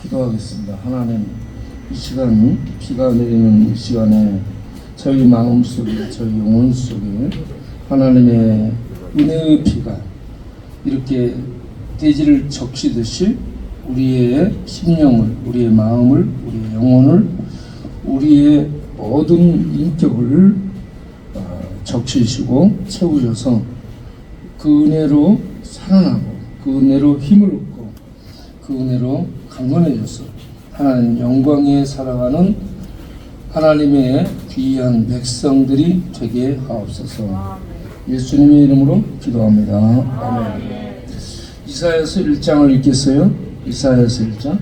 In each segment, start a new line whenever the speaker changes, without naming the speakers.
기도하겠습니다. 하나님, 이 시간 비가 내리는 이 시간에 저희 마음속에, 저희 영혼 속에 하나님의 은혜의 비가 이렇게 대지를 적시듯이 우리의 심령을, 우리의 마음을, 우리의 영혼을, 우리의 모든 인격을 적시시고 채우셔서 그 은혜로 살아나고 그 은혜로 힘을 얻고 그 은혜로 강건해져서 하나님 영광에 살아가는 하나님의 귀한 백성들이 되게 하옵소서. 예수님의 이름으로 기도합니다. 아멘. 이사야서 1장을 읽겠어요. 이사야서 1장.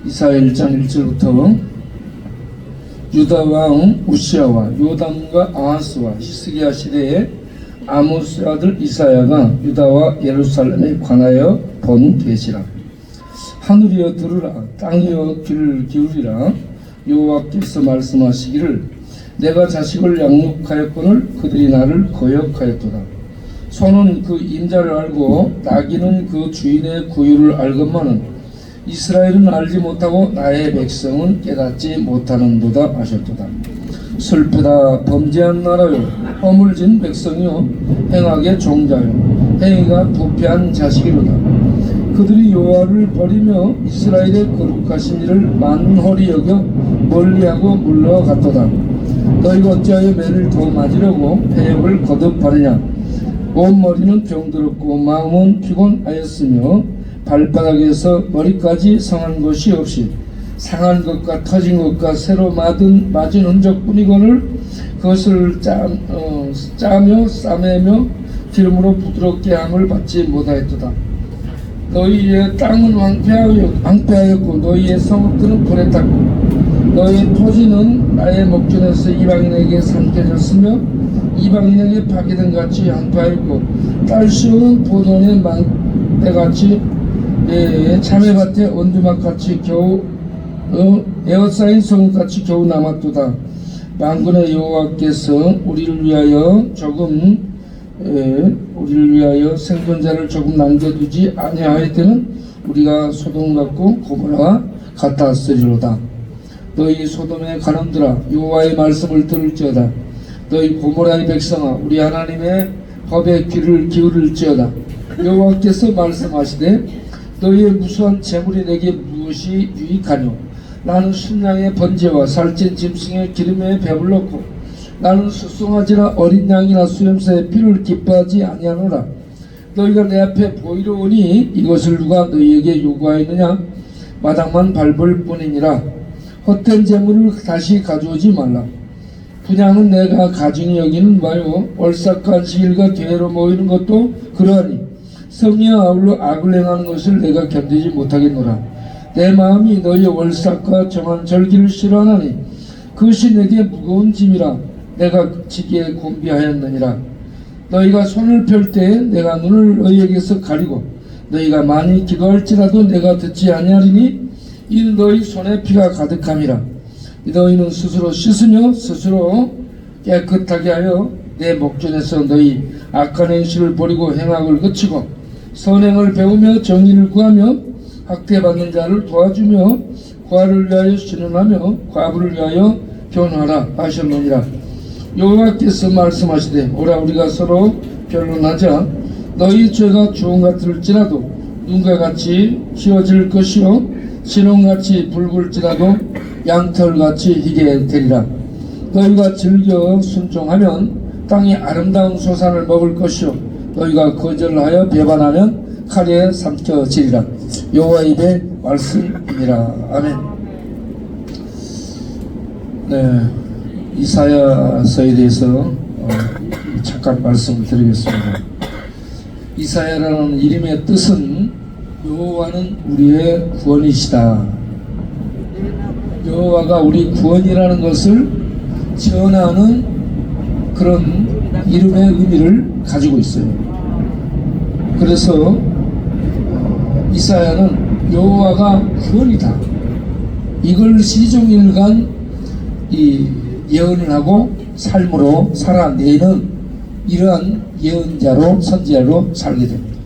이사야 1장 1절부터 유다 왕 우시아와 요담과 아하스와 히스기야 시대에 아모스 아들 이사야가 유다와 예루살렘에 관하여 본 계시라. 하늘이여 들으라, 땅이여 귀를 기울이라. 여호와께서 말씀하시기를 내가 자식을 양육하였거늘 그들이 나를 거역하였도다. 소는 그 임자를 알고 나귀는 그 주인의 구유를 알건만은 이스라엘은 알지 못하고 나의 백성은 깨닫지 못하는도다 하셨도다. 슬프다, 범죄한 나라요, 허물진 백성이요, 행악의 종자요, 행위가 부패한 자식이로다. 그들이 여호와를 버리며 이스라엘의 거룩하신 이를 만홀히 여겨 멀리하고 물러갔도다. 너희가 어찌하여 매를 더 맞으려고 패역을 거듭하느냐. 온 머리는 병들었고 마음은 피곤하였으며 발바닥에서 머리까지 상한 것이 없이 상한 것과 터진 것과 새로 맞은 흔적뿐이거늘 그것을 짜며 싸매며 기름으로 부드럽게 함을 받지 못하였도다. 너희의 땅은 황폐하였고 너희의 성읍들은 불에 탔고 너희의 토지는 나의 목전에서 이방인에게 삼켜졌으며 이방인에게 파괴된 같이 황폐하였고 딸시오는 포도원의 망대같이 참외밭의 원두막같이 겨우 에어싸인 성읍같이 겨우 남았도다. 만군의 여호와께서 우리를 위하여 생존자를 조금 남겨두지 아니하였다면 우리가 소돔 같고 고모라 같았으리로다. 너희 소돔의 가늠들아 여호와의 말씀을 들을지어다. 너희 고모라의 백성아 우리 하나님의 법에 귀를 기울일지어다. 여호와께서 말씀하시되 너희의 무수한 재물이 내게 무엇이 유익하뇨. 나는 순양의 번제와 살찐 짐승의 기름에 배불렀고 나는 수송아지나 어린 양이나 수염새의 피를 기뻐하지 아니하노라. 너희가 내 앞에 보이러 오니 이것을 누가 너희에게 요구하였느냐. 마당만 밟을 뿐이니라. 헛된 재물을 다시 가져오지 말라. 분양은 내가 가증히 여기는 바요 월삭한 시일과 계회로 모이는 것도 그러하니 성리와 아울러 악을 행하는 것을 내가 견디지 못하겠노라. 내 마음이 너희의 월삭과 정한 절기를 싫어하나니 그것이 내게 무거운 짐이라 내가 지기에 곤비하였느니라. 너희가 손을 펼 때에 내가 눈을 너희에게서 가리고 너희가 많이 기도할지라도 내가 듣지 아니하리니 이는 너희 손에 피가 가득함이라. 너희는 스스로 씻으며 스스로 깨끗하게 하여 내 목전에서 너희 악한 행실을 버리고 행악을 그치고 선행을 배우며 정의를 구하며 학대받는 자를 도와주며 과를 위하여 신원하며 과부를 위하여 변화하라 하셨느니라. 여호와께서 말씀하시되 오라 우리가 서로 변론하자. 너희 죄가 주홍 같을지라도 눈과 같이 희어질 것이요 진홍같이 붉을지라도 양털같이 희게 되리라. 너희가 즐겨 순종하면 땅이 아름다운 소산을 먹을 것이요 너희가 거절하여 배반하면 칼에 삼켜지리라. 여호와 입의 말씀이니라. 아멘. 네, 이사야서에 대해서 잠깐 말씀을 드리겠습니다. 이사야라는 이름의 뜻은 여호와는 우리의 구원이시다. 여호와가 우리 구원이라는 것을 전하는 그런 이름의 의미를 가지고 있어요. 그래서 이사야는 여호와가 구원이다. 이걸 시종일관 예언을 하고 삶으로 살아내는 이러한 예언자로 선지자로 살게 됩니다.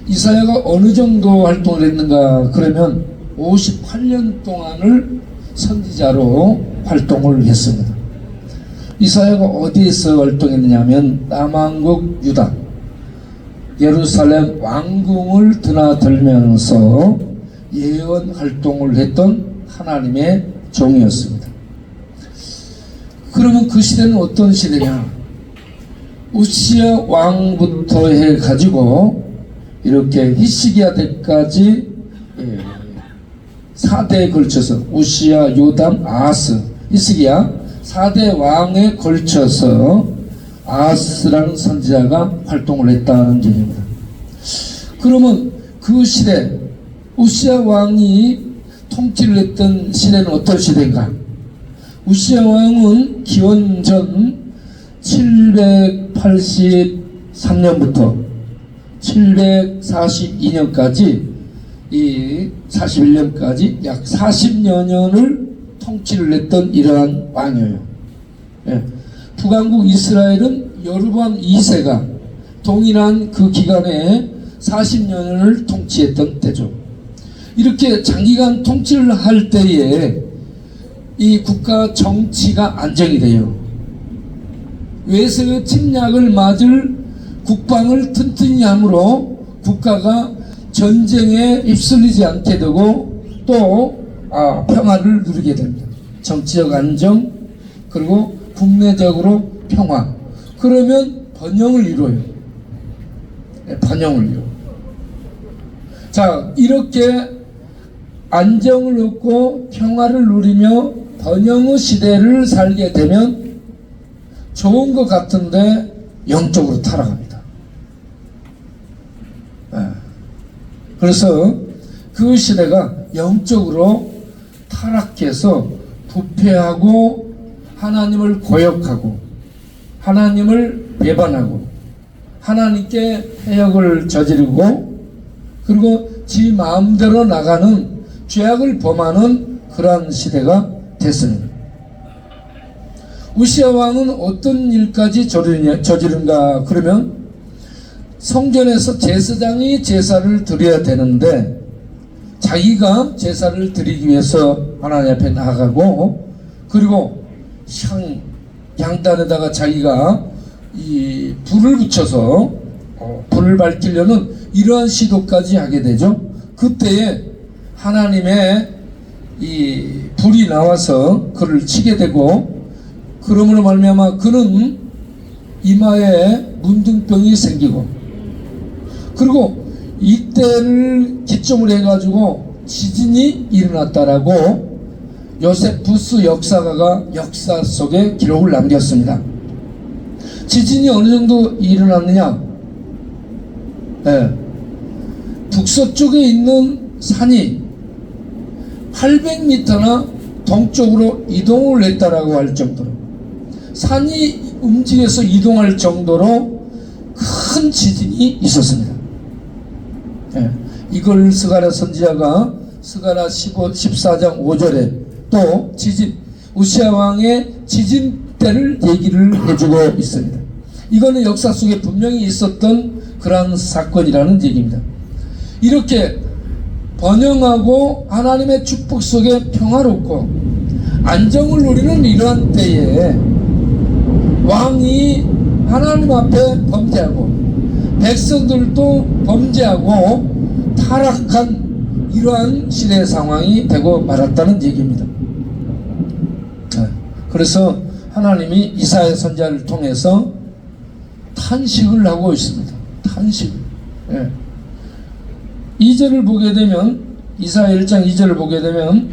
이사야가 어느 정도 활동을 했는가 그러면 58년 동안을 선지자로 활동을 했습니다. 이사야가 어디에서 활동했느냐 하면 남왕국 유다 예루살렘 왕궁을 드나들면서 예언 활동을 했던 하나님의 종이었습니다. 그러면 그 시대는 어떤 시대냐? 우시야 왕부터 해가지고 이렇게 히스기야 때까지 4대에 걸쳐서 우시야, 요담, 아하스, 히스기야 4대 왕에 걸쳐서 아하스라는 선지자가 활동을 했다는 얘기입니다. 그러면 그 시대 우시야 왕이 통치를 했던 시대는 어떤 시대인가? 우시야 왕은 기원전 783년부터 742년까지 이 41년까지 약 40여 년을 통치를 했던 이러한 왕이에요. 예. 북왕국 이스라엘은 여로보암 2세가 동일한 그 기간에 40년을 통치했던 때죠. 이렇게 장기간 통치를 할 때에 이 국가 정치가 안정이 돼요. 외세의 침략을 맞을 국방을 튼튼히 함으로 국가가 전쟁에 휩쓸리지 않게 되고 또 평화를 누리게 됩니다. 정치적 안정 그리고 국내적으로 평화. 그러면 번영을 이뤄요. 번영을 이뤄. 자, 이렇게 안정을 얻고 평화를 누리며 번영의 시대를 살게 되면 좋은 것 같은데 영적으로 타락합니다. 그래서 그 시대가 영적으로 타락해서 부패하고 하나님을 거역하고 하나님을 배반하고 하나님께 해역을 저지르고 그리고 지 마음대로 나가는 죄악을 범하는 그러한 시대가 됐습니다. 우시야 왕은 어떤 일까지 저지른가 그러면 성전에서 제사장이 제사를 드려야 되는데 자기가 제사를 드리기 위해서 하나님 앞에 나가고 그리고 양단에다가 자기가 이 불을 붙여서 불을 밝히려는 이러한 시도까지 하게 되죠. 그때에 하나님의 이 불이 나와서 그를 치게 되고 그러므로 말미암아 그는 이마에 문둥병이 생기고 그리고 이때를 기점으로 해가지고 지진이 일어났다라고 요세푸스 역사가가 역사 속에 기록을 남겼습니다. 지진이 어느 정도 일어났느냐? 북서쪽에 있는 산이 800m나 동쪽으로 이동을 했다라고 할 정도로 산이 움직여서 이동할 정도로 큰 지진이 있었습니다. 이걸 스가랴 선지자가 스가랴 14장 5절에 또 지진 우시야 왕의 지진 때를 얘기를 해주고 있습니다. 이거는 역사 속에 분명히 있었던 그러한 사건이라는 얘기입니다. 이렇게 번영하고 하나님의 축복 속에 평화롭고 안정을 누리는 이러한 때에 왕이 하나님 앞에 범죄하고 백성들도 범죄하고 타락한 이러한 시대 상황이 되고 말았다는 얘기입니다. 그래서 하나님이 이사야 선지자를 통해서 탄식을 하고 있습니다. 탄식. 2절을 보게 되면 이사야 1장 2절을 보게 되면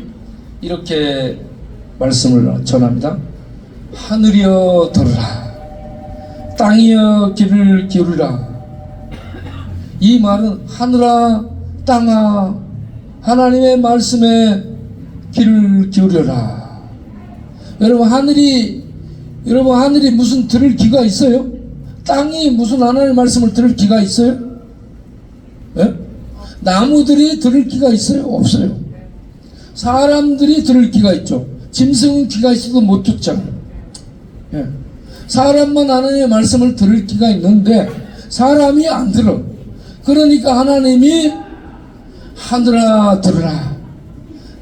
이렇게 말씀을 전합니다. 하늘이여 들으라 땅이여 귀를 기울이라. 이 말은 하늘아 땅아 하나님의 말씀에 귀를 기울여라. 여러분 하늘이 무슨 들을 귀가 있어요? 땅이 무슨 하나님의 말씀을 들을 귀가 있어요? 나무들이 들을 귀가 있어요? 없어요. 사람들이 들을 귀가 있죠. 짐승은 귀가 있어도 못 듣잖아요. 사람만 하나님의 말씀을 들을 귀가 있는데 사람이 안 들어. 그러니까 하나님이 하늘아 들으라,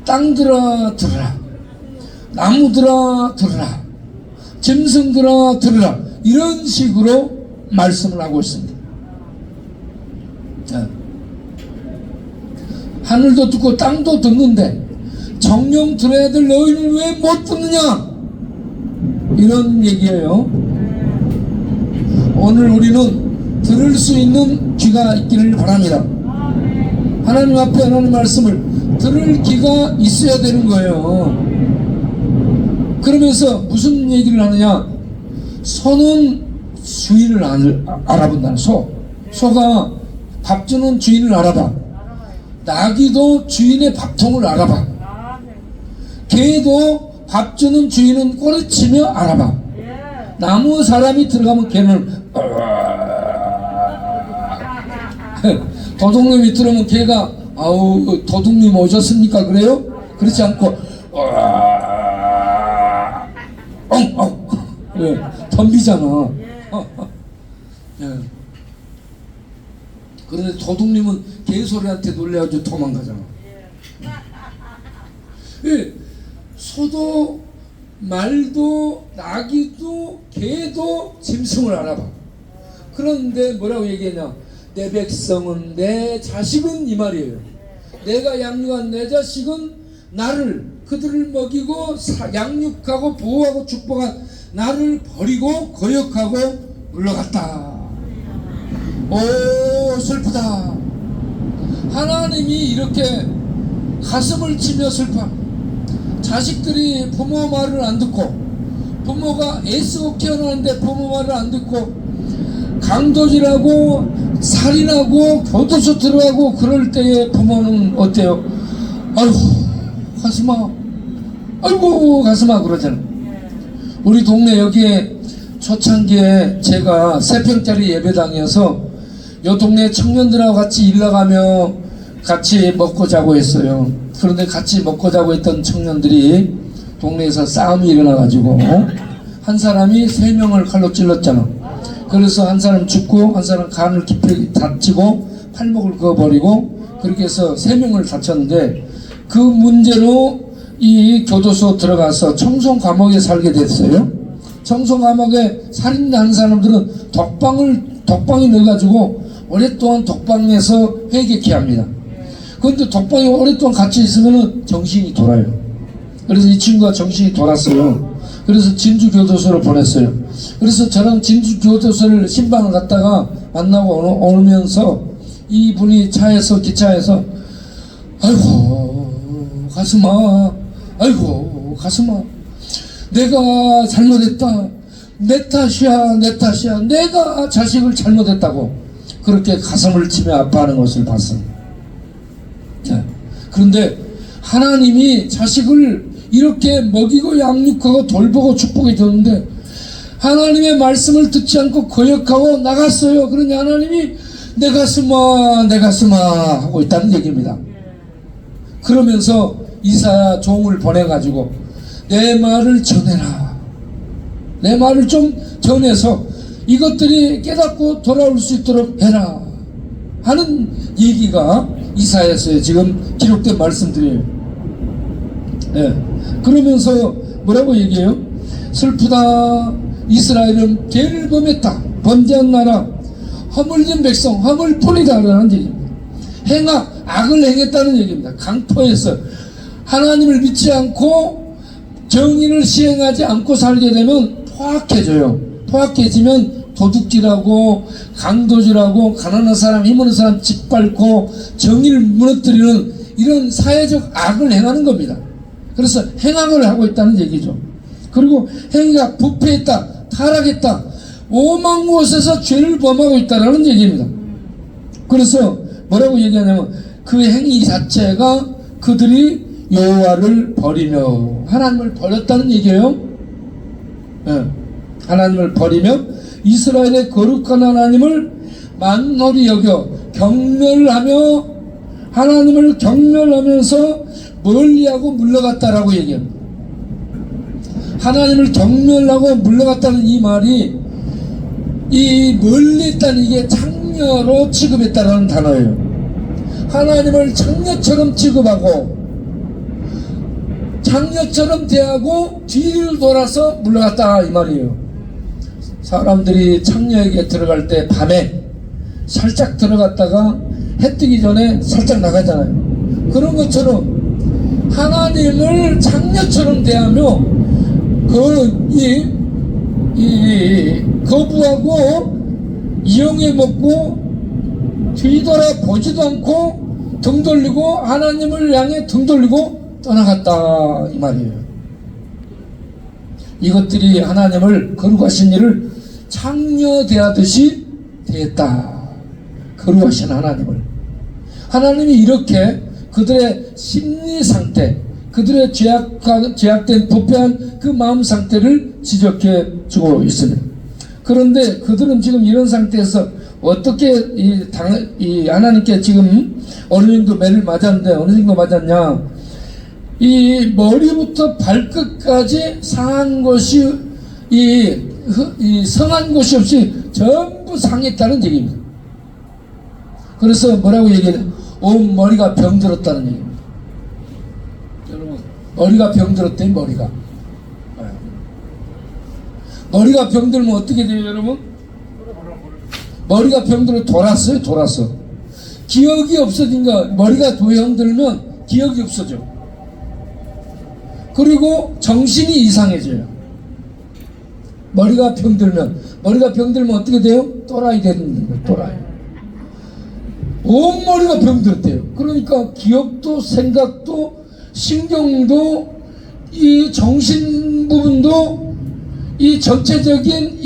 땅들아 들으라, 나무들아 들으라, 짐승들아 들으라, 이런 식으로 말씀을 하고 있습니다. 하늘도 듣고 땅도 듣는데 정령 들어야 될 너희는 왜 못 듣느냐, 이런 얘기예요. 오늘 우리는 들을 수 있는 귀가 있기를 바랍니다. 하나님 앞에 하나님 말씀을 들을 귀가 있어야 되는 거예요. 그러면서 무슨 얘기를 하느냐, 소는 주인을 알아본다는, 소가 밥 주는 주인을 알아봐. 나귀도 주인의 밥통을 알아봐. 개도 밥 주는 주인은 꼬리치며 알아봐. 나무 사람이 들어가면 개는 도둑놈이 들어오면 개가 아우 도둑님 오셨습니까 그래요? 그렇지 않고 덤비잖아. 그런데 도둑님은 개소리한테 놀래가지고 도망가잖아. 소도 말도 나귀도 개도 짐승을 알아봐. 그런데 뭐라고 얘기했냐, 내 백성은 내 자식은, 이 말이에요. 내가 양육한 내 자식은 나를, 그들을 먹이고 양육하고 보호하고 축복한 나를 버리고 거역하고 물러갔다. 오 슬프다. 하나님이 이렇게 가슴을 치며 슬퍼. 자식들이 부모 말을 안 듣고, 부모가 애쓰고 키워나는데 부모 말을 안 듣고 강도질하고 살인하고 교도소 들어가고 그럴 때에 부모는 어때요? 아이고 가슴아, 아이고 가슴아 그러잖아. 우리 동네 여기에 초창기에 제가 3평짜리 예배당이어서 요 동네 청년들하고 같이 일 나가며 같이 먹고 자고 했어요. 그런데 같이 먹고 자고 했던 청년들이 동네에서 싸움이 일어나가지고 한 사람이 3명을 칼로 찔렀잖아. 그래서 한 사람 죽고 한 사람 간을 깊이 다치고 팔목을 그어버리고 그렇게 해서 3명을 다쳤는데, 그 문제로 이 교도소 들어가서 청송 감옥에 살게 됐어요. 청송 감옥에 살인한 사람들은 독방에 넣어가지고 오랫동안 독방에서 회개케 합니다. 그런데 독방에 오랫동안 같이 있으면 정신이 돌아요. 그래서 이 친구가 정신이 돌았어요. 그래서 진주교도소로 보냈어요. 그래서 저랑 진주교도소를 신방을 갔다가 만나고 오면서 이분이 기차에서 아이고 가슴아, 아이고 가슴아, 내가 잘못했다, 내 탓이야 내가 자식을 잘못했다고 그렇게 가슴을 치며 아파하는 것을 봤습니다. 그런데 하나님이 자식을 이렇게 먹이고 양육하고 돌보고 축복해 줬는데 하나님의 말씀을 듣지 않고 거역하고 나갔어요. 그러니 하나님이 내 가슴아 하고 있다는 얘기입니다. 그러면서 이사야 종을 보내가지고 내 말을 전해라, 내 말을 좀 전해서 이것들이 깨닫고 돌아올 수 있도록 해라 하는 얘기가 이사야서에 지금 기록된 말씀들이에요. 그러면서 뭐라고 얘기해요? 슬프다, 이스라엘은 죄를 범했다, 범죄한 나라, 허물진 백성, 허물뿐이다 라는 얘기입니다. 악을 행했다는 얘기입니다. 강포해서 하나님을 믿지 않고 정의를 시행하지 않고 살게 되면 포악해져요. 포악해지면 도둑질하고 강도질하고 가난한 사람, 힘없는 사람 짓밟고 정의를 무너뜨리는 이런 사회적 악을 행하는 겁니다. 그래서 행악을 하고 있다는 얘기죠. 그리고 행위가 부패했다, 타락했다, 오만 곳에서 죄를 범하고 있다는 얘기입니다. 그래서 뭐라고 얘기하냐면 그 행위 자체가 그들이 여호와를 버리며, 하나님을 버렸다는 얘기예요. 하나님을 버리며 이스라엘의 거룩한 하나님을 만홀히 여겨 경멸하며, 하나님을 경멸하면서 멀리하고 물러갔다라고 얘기합니다. 하나님을 경멸하고 물러갔다는 이 말이 이 멀리 있다는 이게 창녀로 취급했다는 단어예요. 하나님을 창녀처럼 취급하고 창녀처럼 대하고 뒤를 돌아서 물러갔다 이 말이에요. 사람들이 창녀에게 들어갈 때 밤에 살짝 들어갔다가 해 뜨기 전에 살짝 나가잖아요. 그런 것처럼 하나님을 창녀처럼 대하며 거부하고 이용해 먹고 뒤돌아 보지도 않고 등 돌리고 하나님을 향해 등 돌리고 떠나갔다 이 말이에요. 이것들이 하나님을 거룩하신 이를 창녀 대하듯이 대했다. 거룩하신 하나님이 이렇게 그들의 심리 상태, 그들의 죄악된 부패한 그 마음 상태를 지적해 주고 있습니다. 그런데 그들은 지금 이런 상태에서 어떻게 이 하나님께 지금 어느 정도 매를 맞았는데 어느 정도 맞았냐? 이 머리부터 발끝까지 상한 것이 이 성한 것이 없이 전부 상했다는 얘기입니다. 그래서 뭐라고 얘기해요? 온 머리가 병들었다는 얘기입니다. 여러분, 머리가 병들었대. 머리가 병들면 어떻게 돼요, 여러분? 머리가 병들어 돌았어. 기억이 없어진가? 머리가 병들면 기억이 없어져. 그리고 정신이 이상해져요. 머리가 병들면 어떻게 돼요? 또라이 되는 거예요. 또라이. 온 머리가 병들었대요. 그러니까 기억도 생각도 신경도 이 정신 부분도 이 전체적인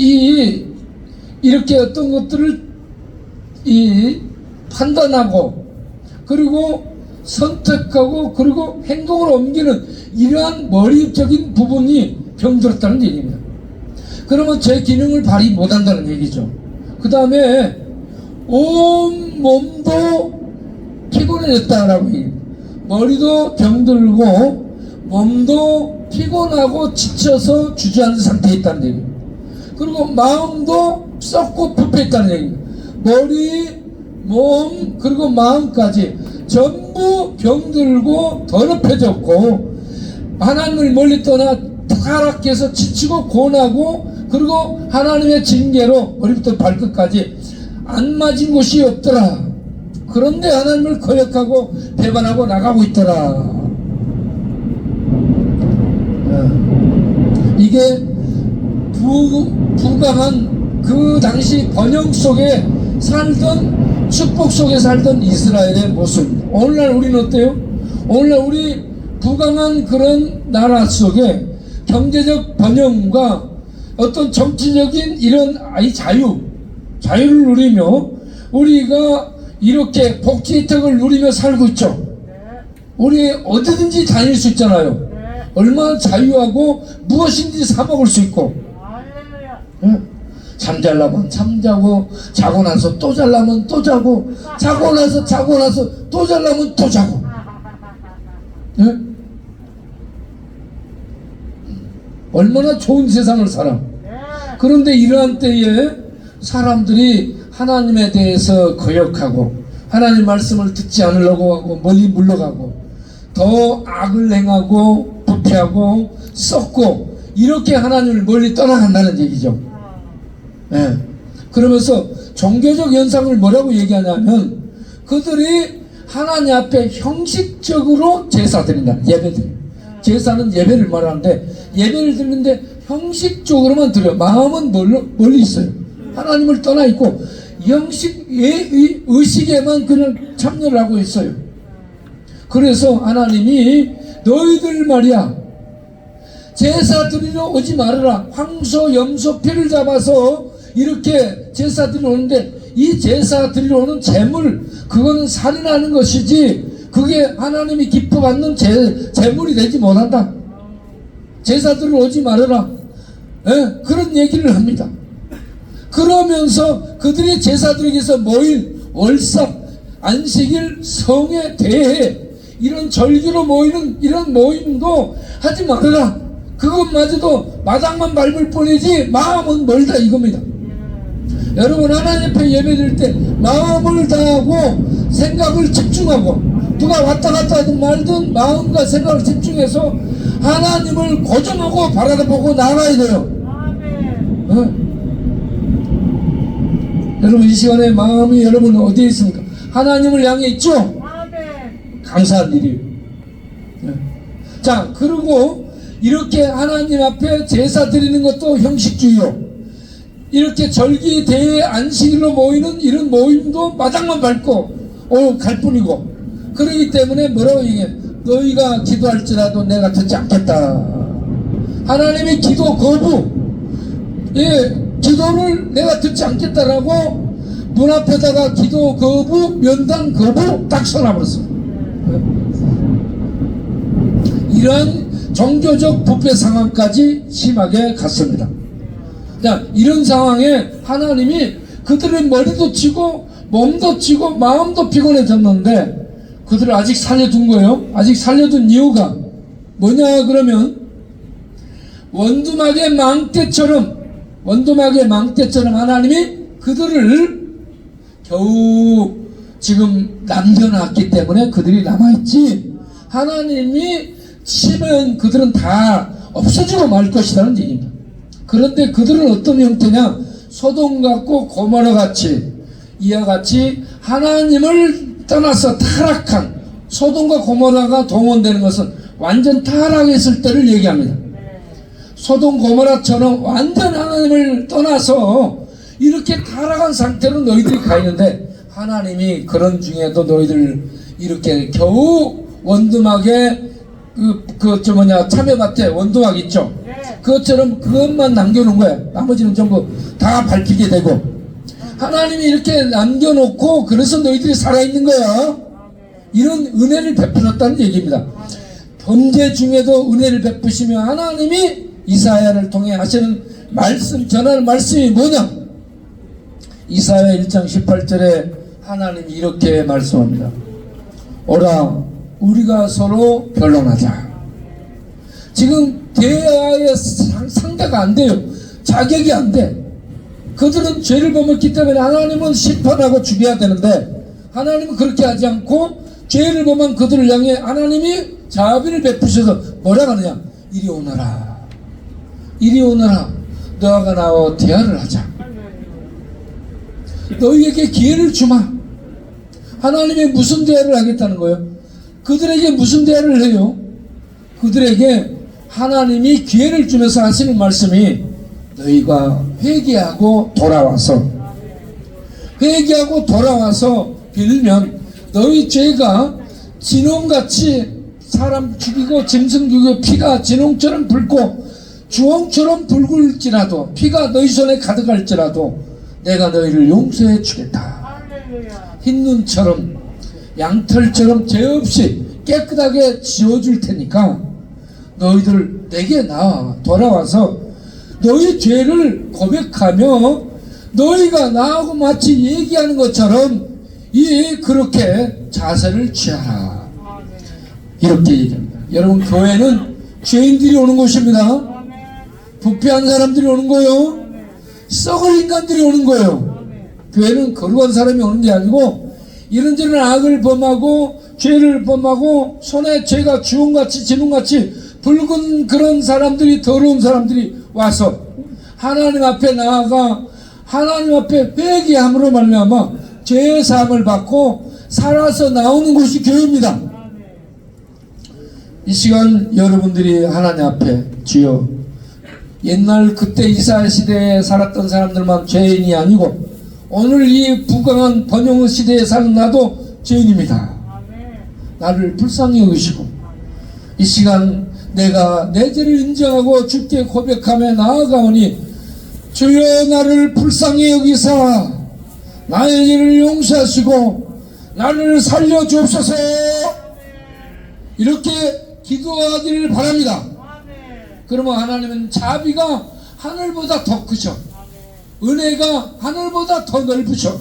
이렇게 어떤 것들을 판단하고 그리고 선택하고 그리고 행동을 옮기는 이러한 머리적인 부분이 병들었다는 얘기입니다. 그러면 제 기능을 발휘 못한다는 얘기죠. 그 다음에 온 몸도 피곤해졌다라고 얘기합니다. 머리도 병들고 몸도 피곤하고 지쳐서 주저앉은 상태에 있다는 얘기입니다. 그리고 마음도 썩고 부패했다는 얘기입니다. 머리, 몸 그리고 마음까지 전부 병들고 더럽혀졌고 하나님을 멀리 떠나 타락해서 지치고 고나고 그리고 하나님의 징계로 머리부터 발끝까지 안 맞은 곳이 없더라. 그런데 하나님을 거역하고 배반하고 나가고 있더라. 이게 부강한 그 당시 번영 속에 살던 축복 속에 살던 이스라엘의 모습입니다. 오늘날 우리는 어때요? 오늘날 우리 부강한 그런 나라 속에 경제적 번영과 어떤 정치적인 이런 자유를 누리며 우리가 이렇게 복지 혜택을 누리며 살고 있죠. 우리 어디든지 다닐 수 있잖아요. 얼마나 자유하고 무엇인지 사 먹을 수 있고. 잠잘라면 잠자고 자고 나서 또 잘라면 또 자고 자고 나서 또 잘라면 또 자고. 얼마나 좋은 세상을 살아. 그런데 이러한 때에 사람들이 하나님에 대해서 거역하고 하나님 말씀을 듣지 않으려고 하고 멀리 물러가고 더 악을 행하고 부패하고 썩고 이렇게 하나님을 멀리 떠나간다는 얘기죠. 그러면서 종교적 현상을 뭐라고 얘기하냐면 그들이 하나님 앞에 형식적으로 제사 드린다. 예배드린다. 제사는 예배를 말하는데 예배를 드리는데 형식적으로만 드려. 마음은 멀리 있어요. 하나님을 떠나 있고 의식에만 그냥 참여를 하고 있어요. 그래서 하나님이 너희들 말이야 제사 드리러 오지 말아라. 황소 염소 피를 잡아서 이렇게 제사 드리러 오는데 이 제사 드리러 오는 제물 그거는 살인하는 것이지 그게 하나님이 기뻐받는 제물이 되지 못한다. 제사 드리러 오지 말아라. 그런 얘기를 합니다. 그러면서 그들이 제사 드리기 위해서 모인 월삭 안식일 성에 대해 이런 절기로 모이는 이런 모임도 하지 말아라. 그것마저도 마당만 밟을 뿐이지 마음은 멀다 이겁니다. 여러분 하나님 앞에 예배드릴 때 마음을 다하고 생각을 집중하고 누가 왔다 갔다 하든 말든 마음과 생각을 집중해서 하나님을 고정하고 바라보고 나가야 돼요. 여러분 이 시간에 마음이 여러분 어디에 있습니까? 하나님을 향해 있죠? 감사한 일이에요. 자, 그리고 이렇게 하나님 앞에 제사 드리는 것도 형식주의요. 이렇게 절기, 대회, 안식일로 모이는 이런 모임도 마당만 밟고 갈 뿐이고, 그러기 때문에 뭐라고 얘기해? 너희가 기도할지라도 내가 듣지 않겠다. 하나님의 기도 거부, 기도를 내가 듣지 않겠다라고 문 앞에다가 기도 거부, 면담 거부 딱 써놔버렸어. 이런 종교적 부패 상황까지 심하게 갔습니다. 자, 이런 상황에 하나님이 그들의 머리도 치고 몸도 치고 마음도 피곤해졌는데 그들을 아직 살려둔 거예요. 아직 살려둔 이유가 뭐냐 그러면 원두막의 망대처럼 하나님이 그들을 겨우 지금 남겨놨기 때문에 그들이 남아있지, 하나님이 치면 그들은 다 없어지고 말 것이라는 얘기입니다. 그런데 그들은 어떤 형태냐? 소돔 같고 고모라 같이, 이와 같이 하나님을 떠나서 타락한, 소돔과 고모라가 동원되는 것은 완전 타락했을 때를 얘기합니다. 소돔 고모라처럼 완전 하나님을 떠나서 이렇게 타락한 상태로 너희들이 가 있는데 하나님이 그런 중에도 너희들 이렇게 겨우 원두막에 참외밭에 원두막 있죠? 그것처럼 그것만 남겨놓은 거야. 나머지는 전부 다 밟히게 되고, 하나님이 이렇게 남겨놓고 그래서 너희들이 살아있는 거야. 이런 은혜를 베풀었다는 얘기입니다. 범죄 중에도 은혜를 베푸시며 하나님이 이사야를 통해 하시는 말씀, 전하는 말씀이 뭐냐? 이사야 1장 18절에 하나님이 이렇게 말씀합니다. 오라 우리가 서로 변론하자. 지금 대화의 상대가 안 돼요. 자격이 안 돼. 그들은 죄를 범했기 때문에 하나님은 심판하고 죽여야 되는데 하나님은 그렇게 하지 않고 죄를 범한 그들을 향해 하나님이 자비를 베푸셔서 뭐라고 하느냐? 이리 오너라. 이리 오너라. 너가 나와 대화를 하자. 너희에게 기회를 주마. 하나님이 무슨 대화를 하겠다는 거예요? 그들에게 무슨 대화를 해요? 그들에게 하나님이 기회를 주면서 하시는 말씀이 너희가 회개하고 돌아와서 빌면 너희 죄가 진홍같이 사람 죽이고 짐승 죽이고 피가 진홍처럼 붉고 주홍처럼 붉을지라도 피가 너희 손에 가득할지라도 내가 너희를 용서해 주겠다. 흰눈처럼 양털처럼 죄 없이 깨끗하게 지워줄 테니까 너희들 내게 나와 돌아와서 너희 죄를 고백하며 너희가 나하고 마치 얘기하는 것처럼 그렇게 자세를 취하라. 이렇게 얘기합니다. 여러분, 교회는 죄인들이 오는 곳입니다. 부패한 사람들이 오는 거예요. 썩을 인간들이 오는 거예요. 교회는 거룩한 사람이 오는 게 아니고 이런저런 악을 범하고 죄를 범하고 손에 죄가 주홍같이 진홍같이 붉은 그런 사람들이, 더러운 사람들이 와서 하나님 앞에 나아가 하나님 앞에 회개함으로 말미암아 죄의 사함을 받고 살아서 나오는 곳이 교회입니다. 이 시간 여러분들이 하나님 앞에 주여, 옛날 그때 이스라엘 시대에 살았던 사람들만 죄인이 아니고 오늘 이 부강한 번영 시대에 사는 나도 죄인입니다. 나를 불쌍히 여기시고 이 시간 내가 내 죄를 인정하고 주께 고백하며 나아가오니 주여 나를 불쌍히 여기사 나의 죄를 용서하시고 나를 살려주옵소서. 이렇게 기도하기를 바랍니다. 그러면 하나님은 자비가 하늘보다 더 크죠. 은혜가 하늘보다 더 넓으셔.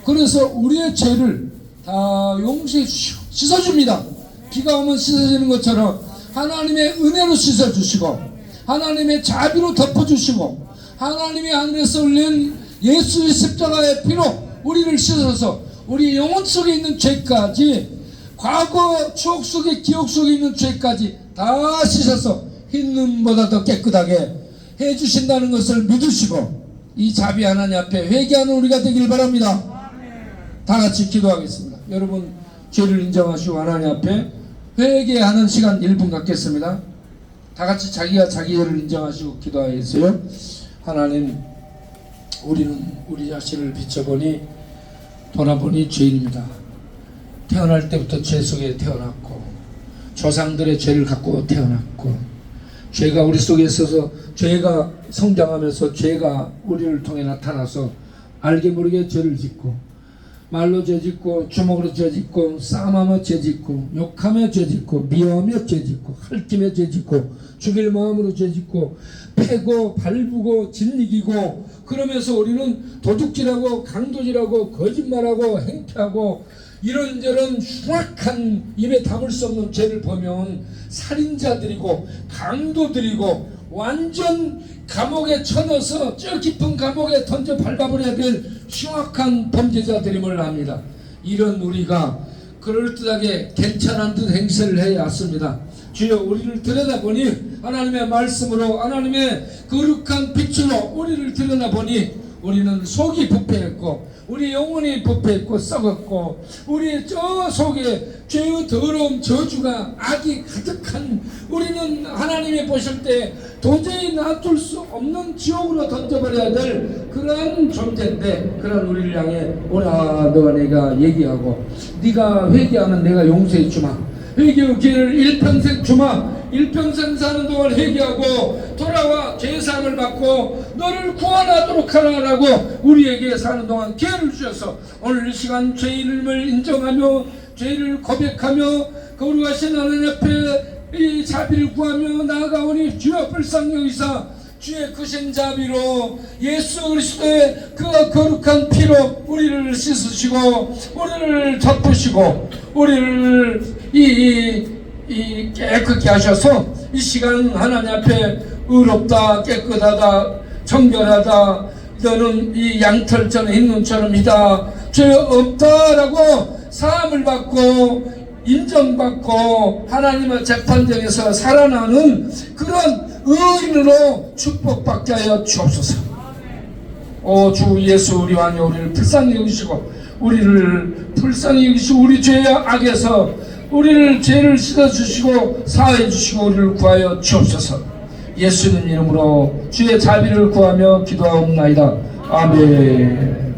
그래서 우리의 죄를 다 용서해 주시고 씻어줍니다. 비가 오면 씻어지는 것처럼 하나님의 은혜로 씻어주시고 하나님의 자비로 덮어주시고 하나님의 하늘에서 올린 예수의 십자가의 피로 우리를 씻어서 우리 영혼 속에 있는 죄까지, 과거 추억 속에, 기억 속에 있는 죄까지 다 씻어서 흰 눈보다 더 깨끗하게 해주신다는 것을 믿으시고 이 자비 하나님 앞에 회개하는 우리가 되길 바랍니다. 다 같이 기도하겠습니다. 여러분 죄를 인정하시고 하나님 앞에 회개하는 시간 1분 갖겠습니다. 다 같이 자기가 자기 죄를 인정하시고 기도하겠어요. 하나님, 우리는 우리 자신을 비춰보니 돌아보니 죄인입니다. 태어날 때부터 죄 속에 태어났고 조상들의 죄를 갖고 태어났고 죄가 우리 속에 있어서 죄가 성장하면서 죄가 우리를 통해 나타나서 알게 모르게 죄를 짓고 말로 죄 짓고 주먹으로 죄 짓고 싸움하며 죄 짓고 욕하며 죄 짓고 미워하며 죄 짓고 핥기며 죄 짓고 죽일 마음으로 죄 짓고 패고 밟고 짓이기고 그러면서 우리는 도둑질하고 강도질하고 거짓말하고 행패하고 이런저런 흉악한 입에 담을 수 없는 죄를 보면 살인자들이고 강도들이고 완전 감옥에 쳐넣어서 저 깊은 감옥에 던져 밟아버려야 될 흉악한 범죄자들임을 압니다. 이런 우리가 그럴듯하게 괜찮은 듯 행세를 해야 왔습니다. 주여, 우리를 들여다보니 하나님의 말씀으로 하나님의 거룩한 빛으로 우리를 들여다보니 우리는 속이 부패했고 우리 영혼이 부패했고 썩었고 우리 저 속에 죄의 더러움 저주가 악이 가득한 우리는 하나님이 보실 때 도저히 놔둘 수 없는 지옥으로 던져버려야 될 그런 존재인데 그런 우리를 향해 오라 너와 내가 얘기하고 네가 회개하면 내가 용서해 주마, 회개의 기회를 일평생 주마, 일평생 사는 동안 회개하고 돌아와 죄사함을 받고 너를 구원하도록 하라라고 우리에게 사는 동안 기회를 주셔서 오늘 이 시간 죄인임을 인정하며 죄를 고백하며 거룩하신 하나님 앞에 이 자비를 구하며 나아가오니 주여 불쌍히 여기사 주의 크신 자비로 예수 그리스도의 그 거룩한 피로 우리를 씻으시고 우리를 덮으시고 우리를 깨끗게 하셔서 이 시간 하나님 앞에 의롭다 깨끗하다 정결하다 너는 이 양털처럼 흰 눈처럼이다 죄 없다라고 사함을 받고 인정받고 하나님의 재판정에서 살아나는 그런 의인으로 축복받게 하여 주옵소서. 오 주 예수 우리 왕이 우리를 불쌍히 여기시고 우리를 불쌍히 여기시고 우리 죄의 악에서 우리를 죄를 씻어주시고 사해주시고 우리를 구하여 주옵소서. 예수님 이름으로 주의 자비를 구하며 기도하옵나이다. 아멘.